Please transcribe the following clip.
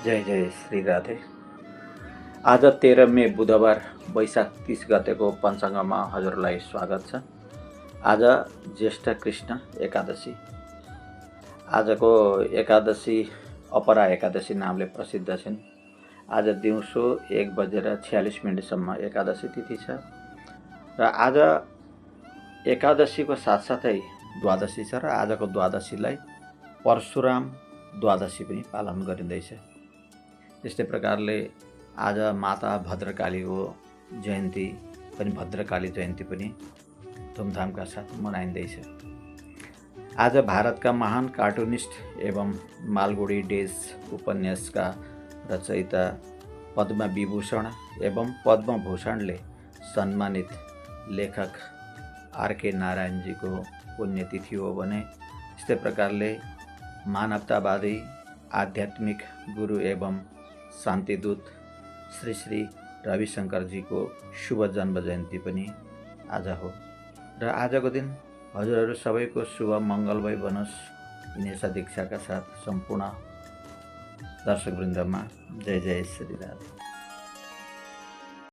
जय जय श्री राधे। आज 13 मे बुधबार वैशाख 30 गतेको पञ्चाङ्गमा हजुरलाई स्वागत छ। आज ज्येष्ठ कृष्ण एकादशी। आजको एकादशी अपरा एकादशी नामले प्रसिद्ध छिन्। आज दिउँसो 1:46 एकादशी तिथि छ र आज एकादशीको साथसाथै द्वादशी छ र आजको द्वादशीलाई परशुराम द्वादशी पनि पालन गरिँदैछ। त्यस्तै प्रकारले आज माता भद्रकालीको जयन्ती पनि भद्रकाली जयन्ती पनि धुमधामका साथ मनाइँदैछ। आज भारतका महान कार्टुनिस्ट एवं मालगुडी डेज उपन्यासका रचयिता पद्मविभूषण एवं पद्मभूषणले सम्मानित लेखक आरके नारायणजीको पुण्यतिथि हो भने त्यस्तै प्रकारले मानवतावादी आध्यात्मिक गुरु एवं शान्तिदूत श्री श्री रविशङ्करजीको शुभ जन्म जयन्ती पनि आज हो र आजको दिन हजुरहरू सबैको शुभ मङ्गलमय बनोस् यिनै सदिच्छाका साथ सम्पूर्ण दर्शकवृन्दमा जय जय श्री राधे।